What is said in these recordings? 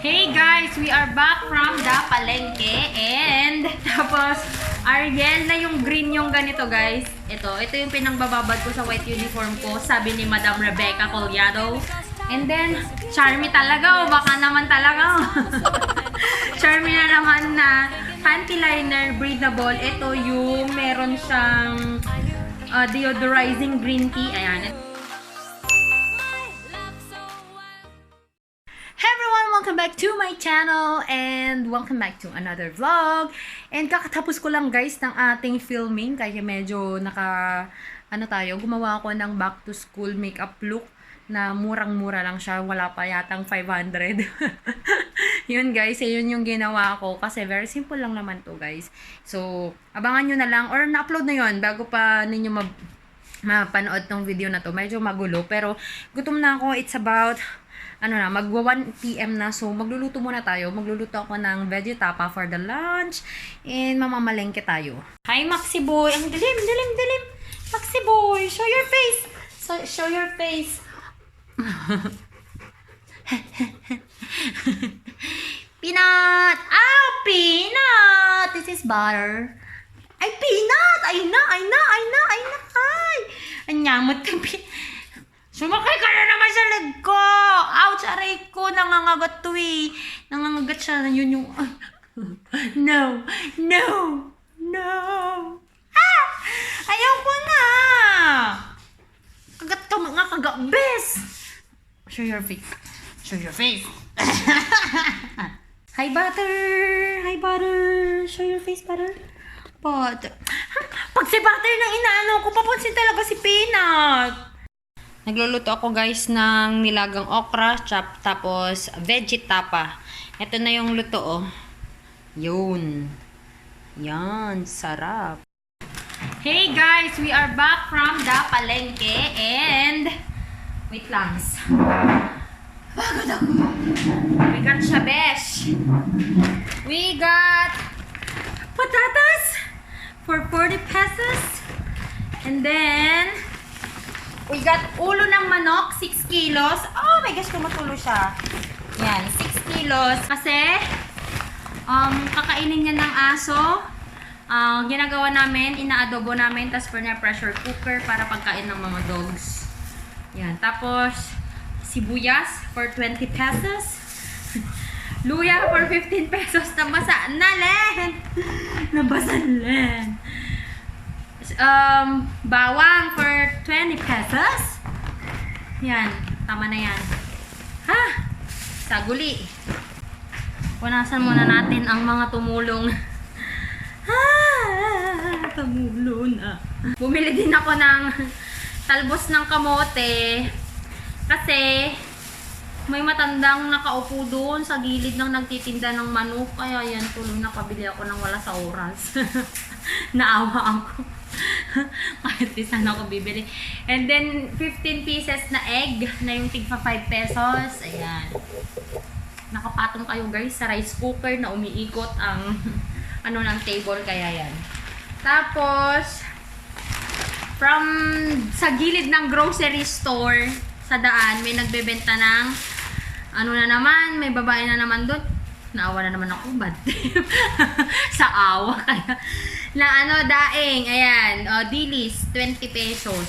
Hey guys, we are back from the palengke and tapos Ariel na yung green yung ganito guys. Ito yung pinangbababad ko sa white uniform ko, sabi ni Madam Rebecca Collado. And then, Charmy talaga o baka naman talaga. Charmy na naman na panty liner, breathable. Ito yung meron siyang deodorizing green tea. Ayan. Hey everyone! Welcome back to my channel and welcome back to another vlog. And kakatapos ko lang guys ng ating filming kaya medyo gumawa ako ng back to school makeup look na murang-mura lang siya. Wala pa yatang 500. Yun guys, yun yung ginawa ko kasi very simple lang naman to guys. So, abangan nyo na lang or na-upload na yun bago pa ninyo mapanood tong video na to. Medyo magulo pero gutom na ako. It's about magwa 1 PM na. So, magluluto muna tayo. Magluluto ako ng veggie tapa for the lunch. And mamamalengke tayo. Hi, Maxi Boy! Ang dilim! Maxi Boy! Show your face! Show your face! Peanut! Ah! Peanut! This is butter. Ay, peanut! Ay na! Ay! Ang nyamot ka, sumakay ka na naman sa leg ko! Ouch! Aray ko! Nangangagat to eh. Nangangagat siya. Yun yung... No! Ah! Ayaw ko na! Kagat ka mga kagabes! Show your face. Hi, butter! Show your face, butter. Butter. Pag si butter nang inaano ko, papansin talaga si Peanut. Nagluluto ako guys ng nilagang okra, tapos veggie tapa. Ito na yung luto oh. Yun. Yan, sarap. Hey guys, we are back from the palengke and wait lang. Pagod ako. We got shabesh. We got patatas for 40 pesos. And then we got ulo ng manok, 6 kilos. Oh my gosh, tumutulo siya. Yan, 6 kilos. Kasi, kakainin niya ng aso. Ginagawa namin, inaadobo namin, tapos pressure cooker para pagkain ng mga dogs. Yan, tapos, sibuyas for 20 pesos. Luya for 15 pesos. Nabasa na len. Bawang for 20 pesos. Yan, tama na yan. Ha? Saguli. Punasan muna natin ang mga tumulong. Tumulo na. Bumili din ako ng talbos ng kamote kasi may matandang nakaupo doon sa gilid ng nagtitinda ng manok. Kaya yan, tuloy na pabili ako ng wala sa oras. Naawa ako. Kahit di sana ako bibili. And then, 15 pieces na egg na yung tigpa 5 pesos. Ayan. Nakapatong kayo guys sa rice cooker na umiikot ang ng table. Kaya yan. Tapos, sa gilid ng grocery store, sa daan, may nagbebenta ng may babae na naman doon. Naawa na naman ako, bad trip. Sa awa kaya. Daing, ayan, dilis, 20 pesos.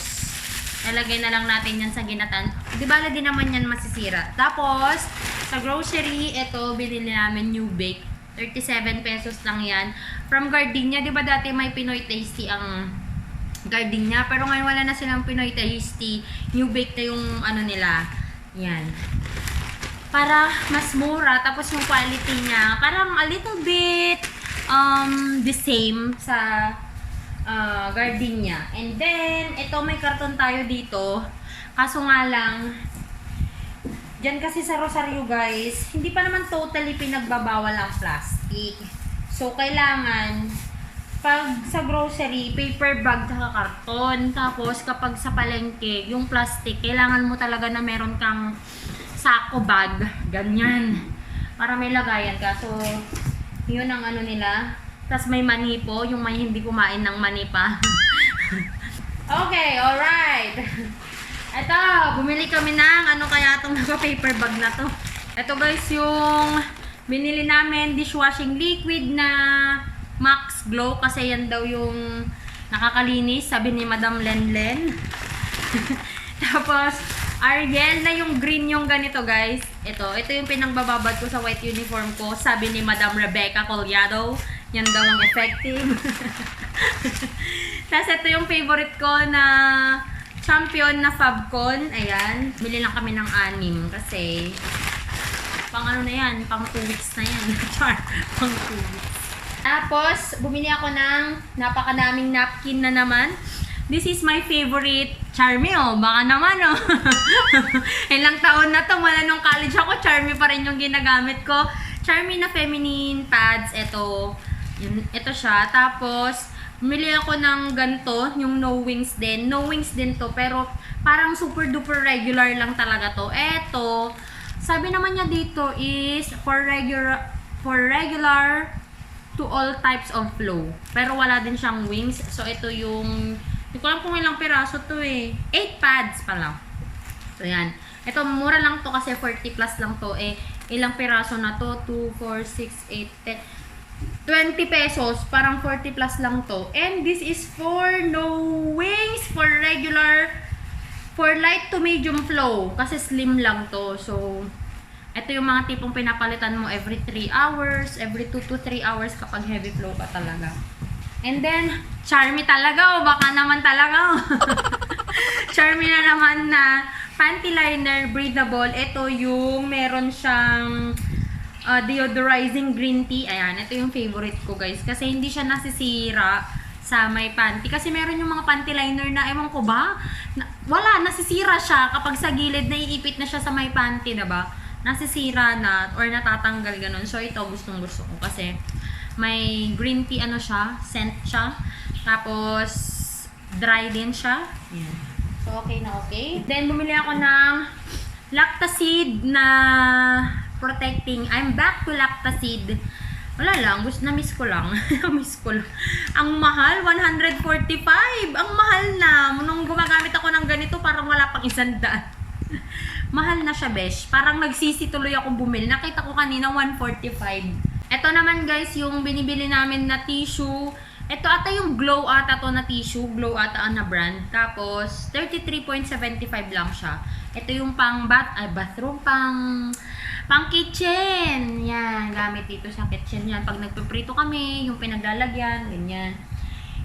Nalagay na lang natin yan sa ginatan. Di ba din naman yan masisira. Tapos, sa grocery, ito, binili namin new bake. 37 pesos lang yan. From Gardenia, di ba dati may Pinoy Tasty ang Gardenia? Pero ngayon wala na silang Pinoy Tasty. New bake na yung nila. Yan. Para mas mura, tapos yung quality niya parang a little bit the same sa Gardenia. And then ito, may karton tayo dito, kaso nga lang dyan kasi sa Rosario guys, hindi pa naman totally pinagbabawal ang plastic. So kailangan pag sa grocery, paper bag at karton. Tapos kapag sa palengke, yung plastic, kailangan mo talaga na meron kang sako bag, ganyan, para may lagayan ka. So, yun ang nila. Tapos may mani po, yung may hindi kumain ng mani pa. Okay, alright. Ito, bumili kami ng kaya itong naka-paper bag na to. Ito guys, yung binili namin dishwashing liquid na Max Glow kasi yan daw yung nakakalinis, sabi ni Madam Lenlen. Tapos, Ariel na yung green yung ganito guys. Ito yung pinagbababad ko sa white uniform ko. Sabi ni Madam Rebecca Collado, yan daw ang effective. Tapos ito yung favorite ko na champion na Fabcon. Ayan, bili lang kami ng 6 kasi pang ano na yan, pang 2 weeks na yan. Pang 2 weeks. Tapos, bumili ako ng napakadaming napkin na naman. This is my favorite Charmy, oh. Baka naman, oh. Ilang taon na to, mula nung college ako, Charmy pa rin yung ginagamit ko. Charmy na feminine pads, ito siya. Tapos, bumili ako ng ganito, yung no wings din. No wings din to, pero parang super duper regular lang talaga to. Ito, sabi naman niya dito is for regular to all types of flow. Pero wala din siyang wings. So, ito yung, hindi ko alam kung ilang piraso to eh. 8 pads pa lang. So, yan. Ito, mura lang to kasi 40 plus lang to eh. Ilang piraso na to? 2, 4, 6, 8, 10. 20 pesos. Parang 40 plus lang to. And this is for no wings. For regular, for light to medium flow. Kasi slim lang to. So, ito yung mga tipong pinapalitan mo every 3 hours, every 2 to 3 hours kapag heavy flow ka talaga. And then, Charmy talaga, baka naman talaga. Charmy na naman na panty liner, breathable. Ito yung meron siyang deodorizing green tea. Ayan, ito yung favorite ko guys. Kasi hindi siya nasisira sa may panty. Kasi meron yung mga panty liner na, ewan ko ba, wala, nasisira siya kapag sa gilid, naiipit na siya sa may panty, diba? Nasisira na or natatanggal ganun. So ito gustong gusto ko kasi may green tea ano siya, scent siya. Tapos dry din siya. Yan. So okay na okay. Then bumili ako ng Lactacid na protecting. I'm back to Lactacid. Wala lang, na-miss ko lang. Na-miss ko lang. Ang mahal, 145. Ang mahal na. Nung gumagamit ako ng ganito, parang wala pang 100. Mahal na siya, besh. Parang nagsisi tuloy akong bumili. Nakita ko kanina 145. Ito naman guys, yung binibili namin na tissue. Ito ata yung Glow ata to na tissue. Glow ata na brand. Tapos, 33.75 lang siya. Ito yung pang bathroom, pang kitchen. Yan, gamit dito sa kitchen yan. Pag nagpiprito kami, yung pinaglalagyan, ganyan.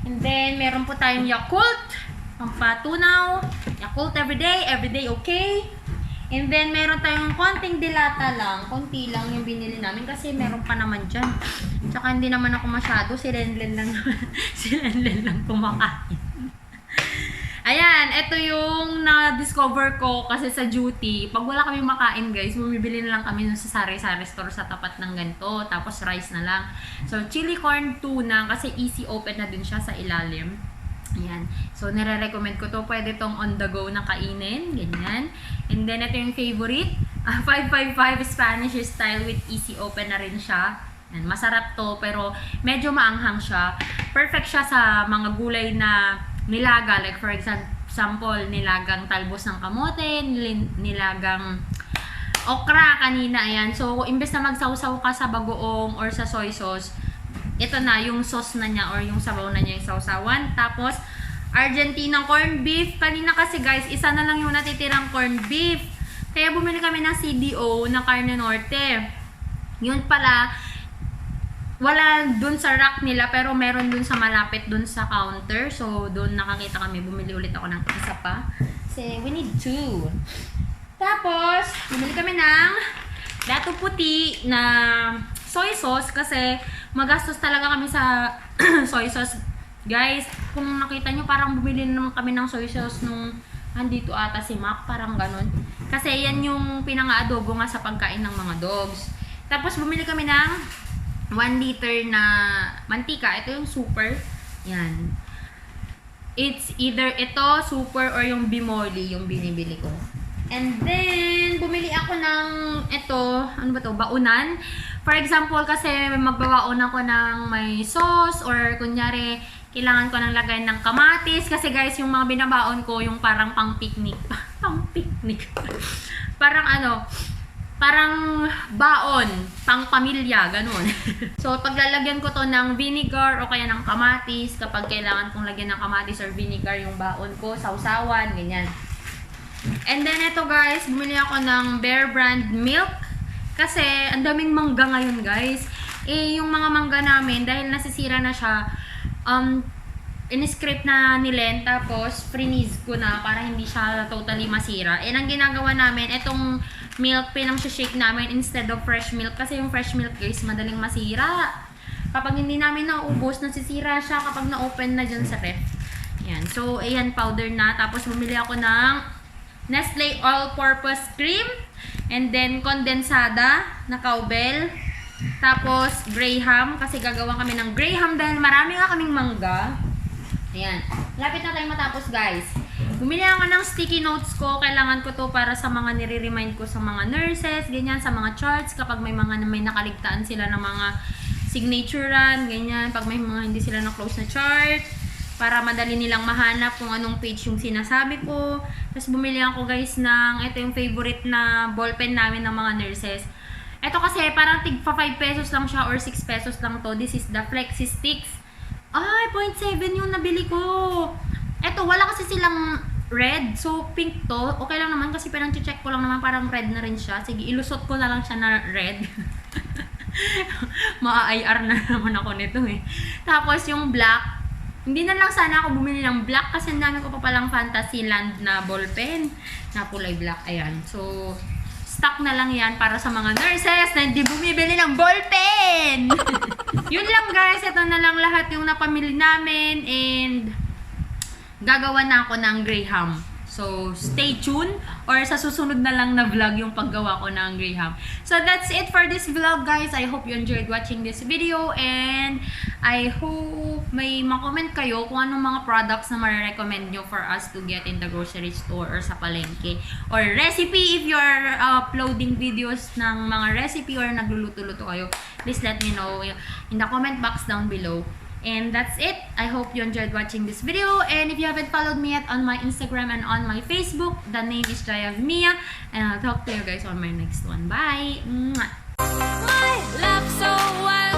And then, meron po tayong Yakult. Pang patunaw. Yakult everyday okay. And then, meron tayong konting dilata lang. Konti lang yung binili namin kasi meron pa naman dyan. Tsaka hindi naman ako masyado. Si Lenlen lang si Lenlen lang kumakain. Ayan, ito yung na-discover ko kasi sa duty. Pag wala kami makain guys, bumibili na lang kami sa sari-sari store sa tapat ng ganito. Tapos rice na lang. So, chili corn tuna kasi easy open na din siya sa ilalim. Ayan. So, nire-recommend ko to. Pwede tong on the go na kainin. Ganyan. And then, ito yung favorite. 555 Spanish style with easy open na rin siya. Ayan. Masarap to, pero medyo maanghang siya. Perfect siya sa mga gulay na nilaga. Like, for example, nilagang talbos ng kamote, nilagang okra kanina. Ayan. So, imbes na magsawsaw ka sa bagoong or sa soy sauce, ito na, yung sauce na niya or yung sabaw na niya yung sausawan. Tapos, Argentina corned beef. Kanina kasi guys, isa na lang yung natitirang corned beef. Kaya bumili kami ng CDO na Carne Norte. Yun pala, wala dun sa rack nila pero meron dun sa malapit dun sa counter. So, dun nakakita kami. Bumili ulit ako ng isa pa. Kasi, we need 2. Tapos, bumili kami ng dato puti na soy sauce kasi magastos talaga kami sa soy sauce. Guys, kung nakita nyo, parang bumili naman kami ng soy sauce nung andito ata si Mac, parang ganun. Kasi yan yung pinanga-adobo nga sa pagkain ng mga dogs. Tapos bumili kami ng 1 liter na mantika. Ito yung super. Yan. It's either ito, super, or yung Bimoli yung binibili ko. And then, bumili ako ng ito, ano ba to, baunan. For example, kasi magbabaon ako ng may sauce or kunyari, kailangan ko nang lagay ng kamatis. Kasi guys, yung mga binabaon ko, yung parang pang picnic. Pang picnic. Parang ano, parang baon, pang pamilya, ganun. So, paglalagyan ko to ng vinegar o kaya ng kamatis, kapag kailangan kong lagyan ng kamatis or vinegar yung baon ko, sausawan, ganyan. And then, ito guys, bumili ako ng Bear Brand milk. Kasi, ang daming mangga ngayon guys. Yung mga mangga namin, dahil nasisira na siya, in-scrape na nilen, tapos freeze ko na para hindi siya totally masira. Ang ginagawa namin, itong milk, pinang-shake namin instead of fresh milk. Kasi yung fresh milk guys, madaling masira. Kapag hindi namin naubos, nasisira siya kapag na-open na dyan sa ref. Yan. So, ayan, powder na. Tapos, bumili ako ng Nestle All-Purpose Cream. And then, kondensada na cowbell. Tapos, graham. Kasi gagawa kami ng graham dahil marami nga kaming mangga. Ayan. Lapit na tayo matapos, guys. Bumili ako ng sticky notes ko. Kailangan ko to para sa mga nire-remind ko sa mga nurses, ganyan, sa mga charts. Kapag may nakaligtaan sila ng mga signaturean, ganyan. Pag may mga hindi sila na-close na chart. Para madali nilang mahanap kung anong page yung sinasabi ko. Tapos bumili ako, guys, ng, ito yung favorite na ballpen namin ng mga nurses. Ito kasi parang tigpa 5 pesos lang siya or 6 pesos lang to. This is the Flexi Sticks. Ay, 0.7 yung nabili ko. Eto, wala kasi silang red. So, pink to. Okay lang naman kasi pinang-check ko lang naman parang red na rin siya. Sige, ilusot ko na lang siya na red. Ma-IR na naman ako nito eh. Tapos yung black. Hindi na lang sana ako bumili ng black kasi ang dami ko pa palang Fantasyland na ballpen na kulay black. Ayan. So, stock na lang yan para sa mga nurses na hindi bumibili ng ballpen. Yun lang guys, ito na lang lahat yung napamili namin and gagawa na ako ng graham. So, stay tuned or sa susunod na lang na vlog yung paggawa ko ng graham. So, that's it for this vlog guys. I hope you enjoyed watching this video and I hope may ma-comment kayo kung anong mga products na ma-recommend nyo for us to get in the grocery store or sa palengke. Or recipe if you're uploading videos ng mga recipe or nagluluto-luto kayo. Please let me know in the comment box down below. And that's it. I hope you enjoyed watching this video. And if you haven't followed me yet on my Instagram and on my Facebook, the name is Jaya of Mia. And I'll talk to you guys on my next one. Bye! Mwah! My love so wild.